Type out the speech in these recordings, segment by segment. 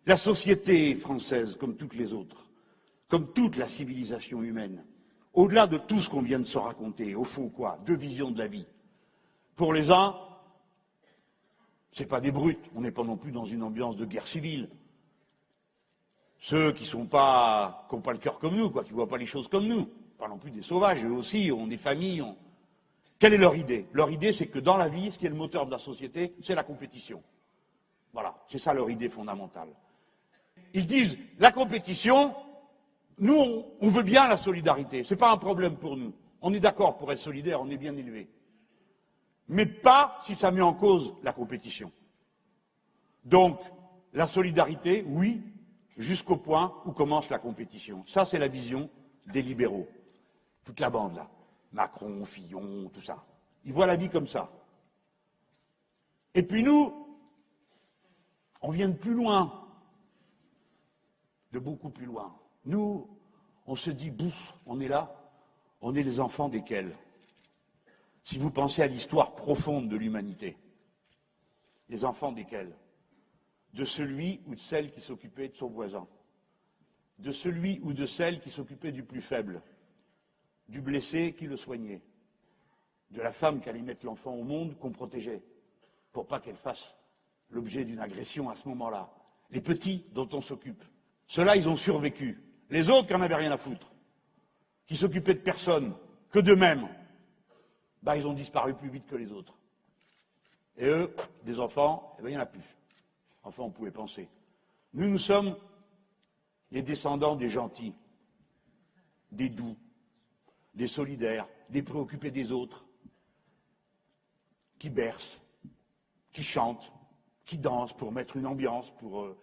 La société française, comme toutes les autres, comme toute la civilisation humaine, au-delà de tout ce qu'on vient de se raconter, au fond quoi? Deux visions de la vie. Pour les uns, c'est pas des brutes, on n'est pas non plus dans une ambiance de guerre civile. Ceux qui n'ont pas le cœur comme nous, quoi, qui ne voient pas les choses comme nous, pas non plus des sauvages, eux aussi ont des familles. Quelle est leur idée? Leur idée, c'est que dans la vie, ce qui est le moteur de la société, c'est la compétition. Voilà, c'est ça leur idée fondamentale. Ils disent, la compétition, nous, on veut bien la solidarité, c'est pas un problème pour nous. On est d'accord pour être solidaire, on est bien élevé. Mais pas si ça met en cause la compétition. Donc, la solidarité, oui, jusqu'au point où commence la compétition. Ça, c'est la vision des libéraux. Toute la bande, là. Macron, Fillon, tout ça. Ils voient la vie comme ça. Et puis nous, on vient de plus loin. De beaucoup plus loin. Nous, on se dit, bouf, on est là, on est les enfants desquels? Si vous pensez à l'histoire profonde de l'humanité, les enfants desquels? De celui ou de celle qui s'occupait de son voisin, de celui ou de celle qui s'occupait du plus faible, du blessé qui le soignait, de la femme qui allait mettre l'enfant au monde qu'on protégeait, pour pas qu'elle fasse l'objet d'une agression à ce moment-là. Les petits dont on s'occupe. Ceux-là, ils ont survécu. Les autres qui n'en avaient rien à foutre, qui s'occupaient de personne, que d'eux-mêmes, ils ont disparu plus vite que les autres. Et eux, des enfants, il n'y en a plus. Enfin, on pouvait penser. Nous, nous sommes les descendants des gentils, des doux, des solidaires, des préoccupés des autres, qui bercent, qui chantent, qui dansent pour mettre une ambiance, pour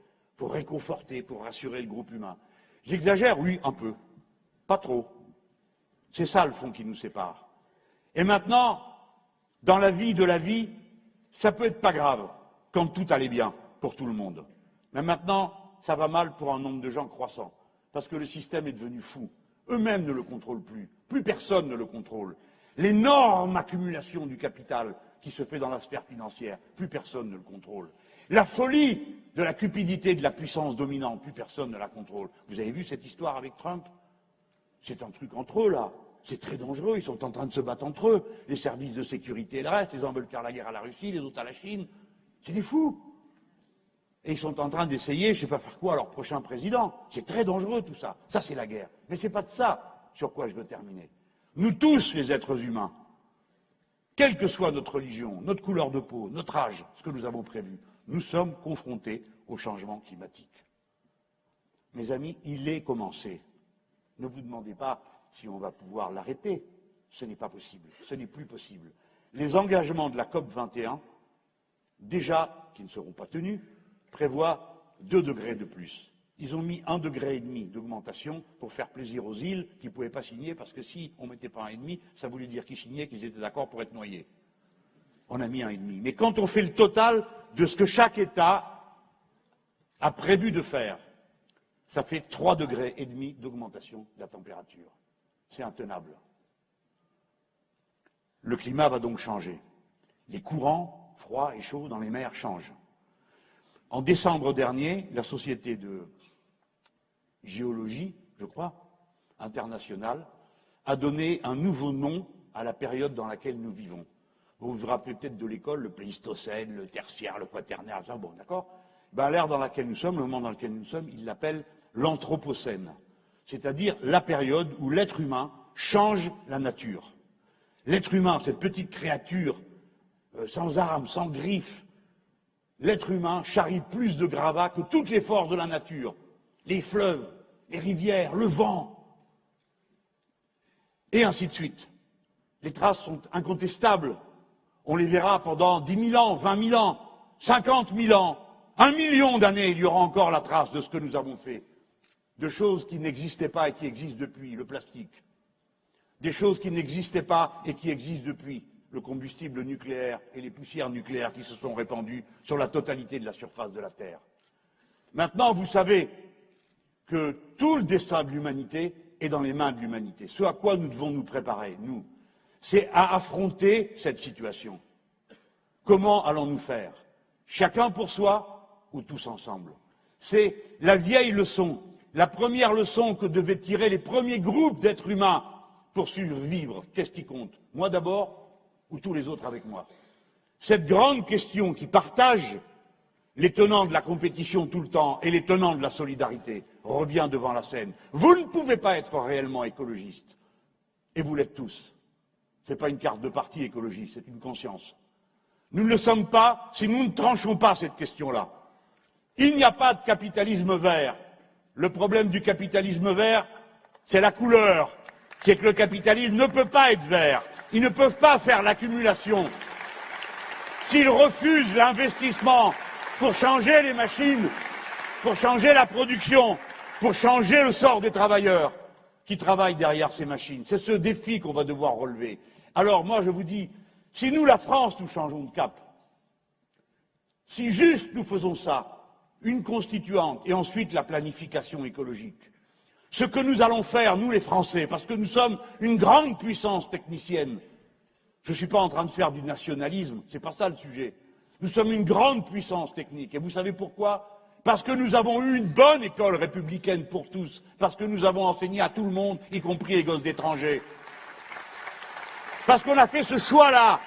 réconforter, pour rassurer le groupe humain. J'exagère, oui, un peu. Pas trop. C'est ça, le fond, qui nous sépare. Et maintenant, dans la vie de la vie, ça peut être pas grave, quand tout allait bien pour tout le monde. Mais maintenant, ça va mal pour un nombre de gens croissant, parce que le système est devenu fou. Eux-mêmes ne le contrôlent plus. Plus personne ne le contrôle. L'énorme accumulation du capital qui se fait dans la sphère financière, plus personne ne le contrôle. La folie de la cupidité de la puissance dominante, plus personne ne la contrôle. Vous avez vu cette histoire avec Trump? C'est un truc entre eux, là. C'est très dangereux, ils sont en train de se battre entre eux. Les services de sécurité et le reste, les uns veulent faire la guerre à la Russie, les autres à la Chine. C'est des fous. Et ils sont en train d'essayer, je ne sais pas faire quoi, à leur prochain président. C'est très dangereux tout ça. Ça, c'est la guerre. Mais ce n'est pas de ça sur quoi je veux terminer. Nous tous, les êtres humains, quelle que soit notre religion, notre couleur de peau, notre âge, ce que nous avons prévu, nous sommes confrontés au changement climatique. Mes amis, il est commencé. Ne vous demandez pas si on va pouvoir l'arrêter. Ce n'est pas possible. Ce n'est plus possible. Les engagements de la COP 21, déjà, qui ne seront pas tenus, prévoient 2 degrés de plus. Ils ont mis 1,5 degré d'augmentation pour faire plaisir aux îles qui ne pouvaient pas signer, parce que si on ne mettait pas 1,5, ça voulait dire qu'ils signaient, qu'ils étaient d'accord pour être noyés. On a mis 1,5. Mais quand on fait le total de ce que chaque État a prévu de faire, ça fait 3,5 degrés d'augmentation de la température. C'est intenable. Le climat va donc changer. Les courants froids et chauds dans les mers changent. En décembre dernier, la société de géologie, je crois, internationale, a donné un nouveau nom à la période dans laquelle nous vivons. Vous vous rappelez peut-être de l'école, le Pléistocène, le Tertiaire, le Quaternaire, ça, bon, d'accord. L'ère dans laquelle nous sommes, le moment dans lequel nous sommes, il l'appelle l'Anthropocène, c'est-à-dire la période où l'être humain change la nature. L'être humain, cette petite créature sans armes, sans griffes, l'être humain charrie plus de gravats que toutes les forces de la nature, les fleuves, les rivières, le vent, et ainsi de suite. Les traces sont incontestables. On les verra pendant 10 000 ans, 20 000 ans, 50 000 ans, 1 million d'années, il y aura encore la trace de ce que nous avons fait. De choses qui n'existaient pas et qui existent depuis, le plastique. Des choses qui n'existaient pas et qui existent depuis, le combustible nucléaire et les poussières nucléaires qui se sont répandues sur la totalité de la surface de la Terre. Maintenant, vous savez que tout le destin de l'humanité est dans les mains de l'humanité. Ce à quoi nous devons nous préparer, nous, c'est à affronter cette situation. Comment allons-nous faire? Chacun pour soi ou tous ensemble? c'est la vieille leçon, la première leçon que devaient tirer les premiers groupes d'êtres humains pour survivre. Qu'est-ce qui compte? Moi d'abord ou tous les autres avec moi? Cette grande question qui partage les tenants de la compétition tout le temps et les tenants de la solidarité revient devant la scène. Vous ne pouvez pas être réellement écologiste. Et vous l'êtes tous. Ce n'est pas une carte de parti écologiste, c'est une conscience. Nous ne le sommes pas si nous ne tranchons pas cette question-là. Il n'y a pas de capitalisme vert. Le problème du capitalisme vert, c'est la couleur. C'est que le capitalisme ne peut pas être vert. Ils ne peuvent pas faire l'accumulation. S'ils refusent l'investissement pour changer les machines, pour changer la production, pour changer le sort des travailleurs qui travaillent derrière ces machines, c'est ce défi qu'on va devoir relever. Alors moi je vous dis, si nous, la France, nous changeons de cap, si juste nous faisons ça, une constituante et ensuite la planification écologique, ce que nous allons faire, nous les Français, parce que nous sommes une grande puissance technicienne, je ne suis pas en train de faire du nationalisme, c'est pas ça le sujet. Nous sommes une grande puissance technique. Et vous savez pourquoi? Parce que nous avons eu une bonne école républicaine pour tous, parce que nous avons enseigné à tout le monde, y compris les gosses d'étrangers. Parce qu'on a fait ce choix-là,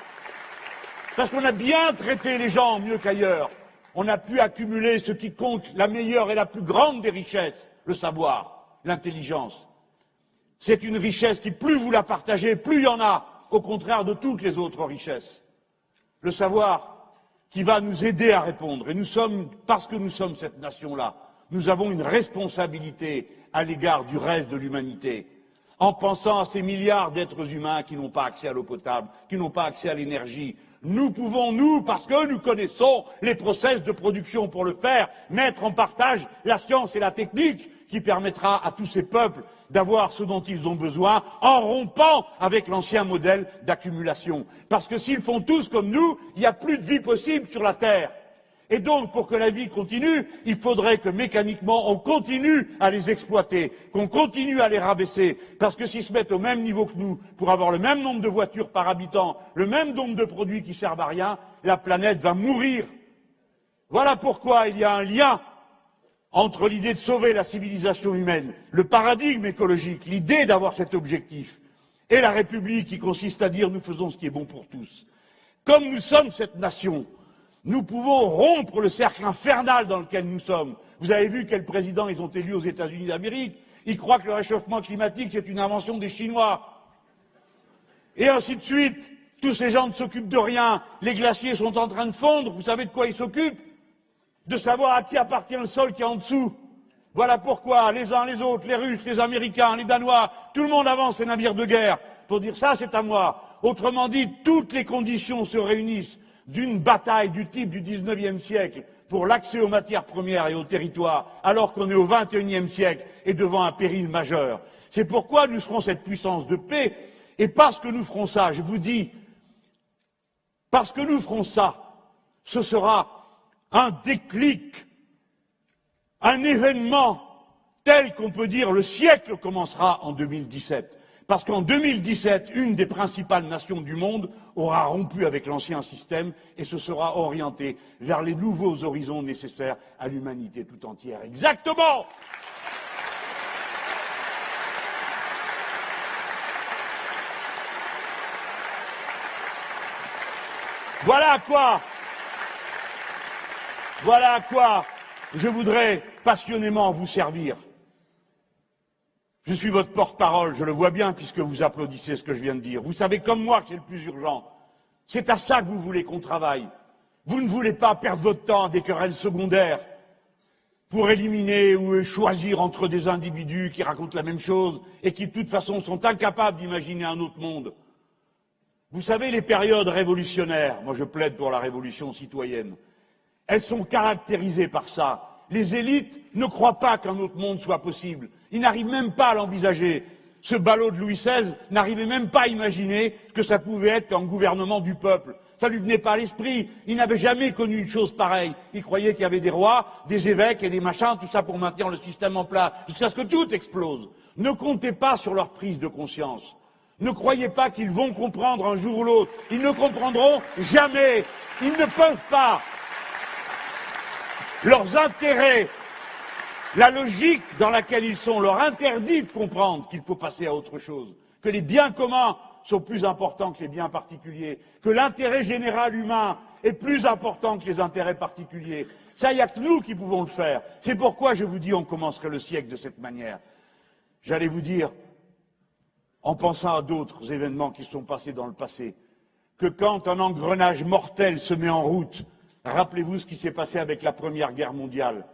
parce qu'on a bien traité les gens mieux qu'ailleurs. On a pu accumuler ce qui compte, la meilleure et la plus grande des richesses, le savoir, l'intelligence. C'est une richesse qui, plus vous la partagez, plus il y en a, au contraire de toutes les autres richesses. Le savoir qui va nous aider à répondre. Et nous sommes, parce que nous sommes cette nation-là, nous avons une responsabilité à l'égard du reste de l'humanité, en pensant à ces milliards d'êtres humains qui n'ont pas accès à l'eau potable, qui n'ont pas accès à l'énergie. Nous pouvons, nous, parce que nous connaissons les process de production pour le faire, mettre en partage la science et la technique qui permettra à tous ces peuples d'avoir ce dont ils ont besoin en rompant avec l'ancien modèle d'accumulation. Parce que s'ils font tous comme nous, il n'y a plus de vie possible sur la Terre. Et donc, pour que la vie continue, il faudrait que mécaniquement on continue à les exploiter, qu'on continue à les rabaisser. Parce que s'ils se mettent au même niveau que nous, pour avoir le même nombre de voitures par habitant, le même nombre de produits qui servent à rien, la planète va mourir. Voilà pourquoi il y a un lien entre l'idée de sauver la civilisation humaine, le paradigme écologique, l'idée d'avoir cet objectif, et la République qui consiste à dire nous faisons ce qui est bon pour tous. Comme nous sommes cette nation, nous pouvons rompre le cercle infernal dans lequel nous sommes. Vous avez vu quel président ils ont élu aux États-Unis d'Amérique? Ils croient que le réchauffement climatique c'est une invention des Chinois. Et ainsi de suite. Tous ces gens ne s'occupent de rien. Les glaciers sont en train de fondre. Vous savez de quoi ils s'occupent? De savoir à qui appartient le sol qui est en dessous. Voilà pourquoi les uns les autres, les Russes, les Américains, les Danois, tout le monde avance ses navires de guerre pour dire ça c'est à moi. Autrement dit, toutes les conditions se réunissent d'une bataille du type du XIXe siècle pour l'accès aux matières premières et aux territoires, alors qu'on est au XXIe siècle et devant un péril majeur. C'est pourquoi nous serons cette puissance de paix, et parce que nous ferons ça, je vous dis, parce que nous ferons ça, ce sera un déclic, un événement tel qu'on peut dire le siècle commencera en 2017. Parce qu'en 2017, une des principales nations du monde aura rompu avec l'ancien système et se sera orientée vers les nouveaux horizons nécessaires à l'humanité tout entière. Exactement! Voilà à quoi je voudrais passionnément vous servir. Je suis votre porte-parole, je le vois bien puisque vous applaudissez ce que je viens de dire. Vous savez comme moi que c'est le plus urgent. C'est à ça que vous voulez qu'on travaille. Vous ne voulez pas perdre votre temps à des querelles secondaires pour éliminer ou choisir entre des individus qui racontent la même chose et qui de toute façon sont incapables d'imaginer un autre monde. Vous savez, les périodes révolutionnaires, moi je plaide pour la révolution citoyenne, elles sont caractérisées par ça. Les élites ne croient pas qu'un autre monde soit possible. Ils n'arrivent même pas à l'envisager. Ce ballot de Louis XVI n'arrivait même pas à imaginer que ça pouvait être qu'un gouvernement du peuple. Ça lui venait pas à l'esprit. Il n'avait jamais connu une chose pareille. Il croyait qu'il y avait des rois, des évêques et des machins, tout ça pour maintenir le système en place, jusqu'à ce que tout explose. Ne comptez pas sur leur prise de conscience. Ne croyez pas qu'ils vont comprendre un jour ou l'autre. Ils ne comprendront jamais. Ils ne peuvent pas. Leurs intérêts La logique dans laquelle ils sont leur interdit de comprendre qu'il faut passer à autre chose, que les biens communs sont plus importants que les biens particuliers, que l'intérêt général humain est plus important que les intérêts particuliers. Ça, il n'y a que nous qui pouvons le faire. C'est pourquoi je vous dis on commencerait le siècle de cette manière. J'allais vous dire, en pensant à d'autres événements qui se sont passés dans le passé, que quand un engrenage mortel se met en route, rappelez-vous ce qui s'est passé avec la Première Guerre mondiale.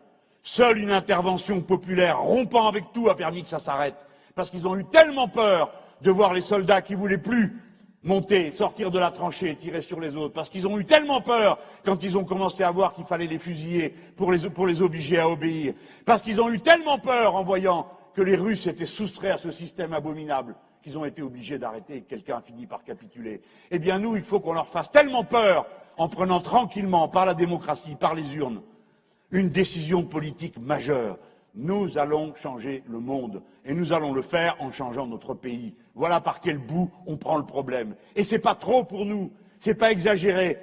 Seule une intervention populaire rompant avec tout a permis que ça s'arrête. Parce qu'ils ont eu tellement peur de voir les soldats qui ne voulaient plus monter, sortir de la tranchée et tirer sur les autres. Parce qu'ils ont eu tellement peur quand ils ont commencé à voir qu'il fallait les fusiller pour les obliger à obéir. Parce qu'ils ont eu tellement peur en voyant que les Russes étaient soustraits à ce système abominable qu'ils ont été obligés d'arrêter et que quelqu'un a fini par capituler. Eh bien nous, il faut qu'on leur fasse tellement peur en prenant tranquillement, par la démocratie, par les urnes, une décision politique majeure. Nous allons changer le monde et nous allons le faire en changeant notre pays. Voilà par quel bout on prend le problème. Et c'est pas trop pour nous, c'est pas exagéré,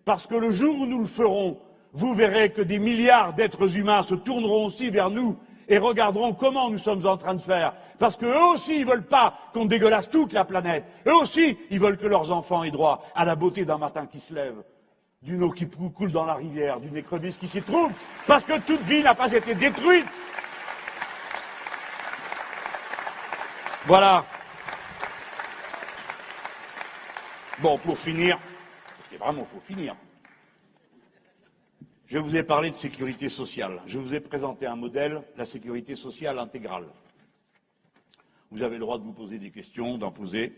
parce que le jour où nous le ferons, vous verrez que des milliards d'êtres humains se tourneront aussi vers nous et regarderont comment nous sommes en train de faire. Parce qu'eux aussi, ils veulent pas qu'on dégueulasse toute la planète. Eux aussi, ils veulent que leurs enfants aient droit à la beauté d'un matin qui se lève, d'une eau qui coule dans la rivière, d'une écrevisse qui s'y trouve, parce que toute vie n'a pas été détruite. Voilà. Bon, pour finir, parce que vraiment, il faut finir. Je vous ai parlé de sécurité sociale. Je vous ai présenté un modèle, la sécurité sociale intégrale. Vous avez le droit de vous poser des questions, d'en poser.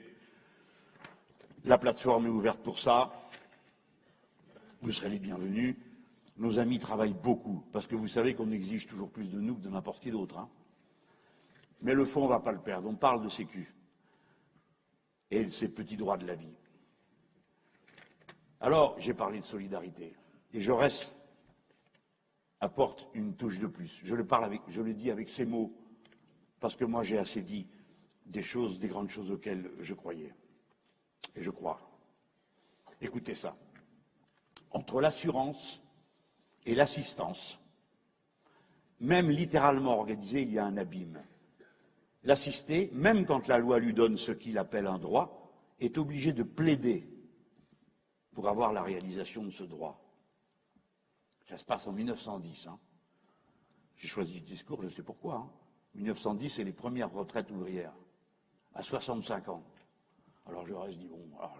La plateforme est ouverte pour ça. Vous serez les bienvenus. Nos amis travaillent beaucoup, parce que vous savez qu'on exige toujours plus de nous que de n'importe qui d'autre. Mais le fond, on ne va pas le perdre. On parle de sécu et de ces petits droits de la vie. Alors, j'ai parlé de solidarité. Et Jaurès apporte une touche de plus. Je le dis avec ces mots, parce que moi j'ai assez dit des choses, des grandes choses auxquelles je croyais. Et je crois. Écoutez ça. Entre l'assurance et l'assistance, même littéralement organisé, il y a un abîme. L'assisté, même quand la loi lui donne ce qu'il appelle un droit, est obligé de plaider pour avoir la réalisation de ce droit. Ça se passe en 1910. J'ai choisi ce discours, je sais pourquoi. 1910, c'est les premières retraites ouvrières, à 65 ans. Alors je reste dit, bon, alors,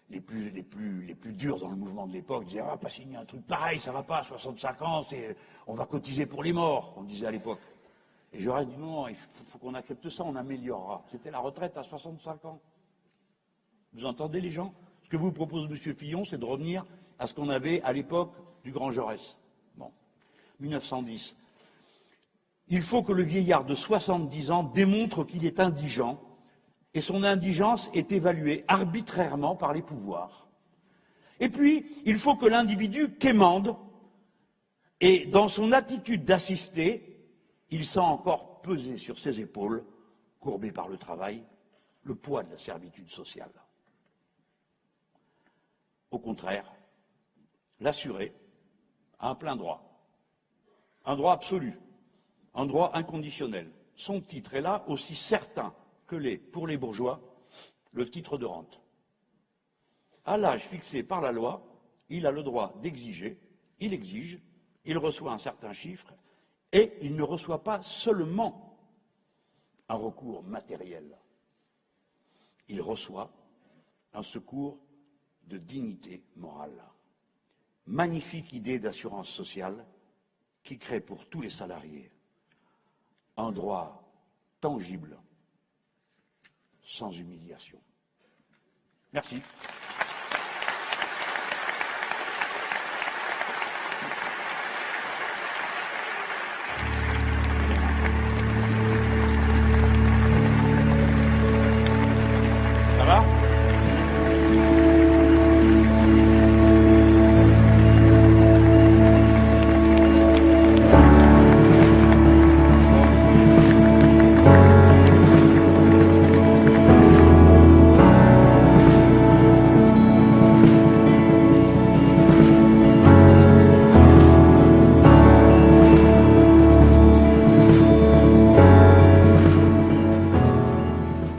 les plus durs dans le mouvement de l'époque disaient, ah, pas signer un truc pareil, ça va pas, 65 ans, on va cotiser pour les morts, on disait à l'époque. Et je reste dit, non, il faut qu'on accepte ça, on améliorera. C'était la retraite à 65 ans. Vous entendez les gens? Ce que vous propose M. Fillon, c'est de revenir à ce qu'on avait à l'époque du grand Jaurès. Bon, 1910. Il faut que le vieillard de 70 ans démontre qu'il est indigent, et son indigence est évaluée arbitrairement par les pouvoirs. Et puis, il faut que l'individu quémande, et dans son attitude d'assister, il sent encore peser sur ses épaules, courbé par le travail, le poids de la servitude sociale. Au contraire, l'assuré a un plein droit, un droit absolu, un droit inconditionnel. Son titre est là aussi certain que l'est, pour les bourgeois, le titre de rente. À l'âge fixé par la loi, il a le droit d'exiger, il exige, il reçoit un certain chiffre, et il ne reçoit pas seulement un recours matériel. Il reçoit un secours de dignité morale. Magnifique idée d'assurance sociale qui crée pour tous les salariés un droit tangible, sans humiliation. Merci.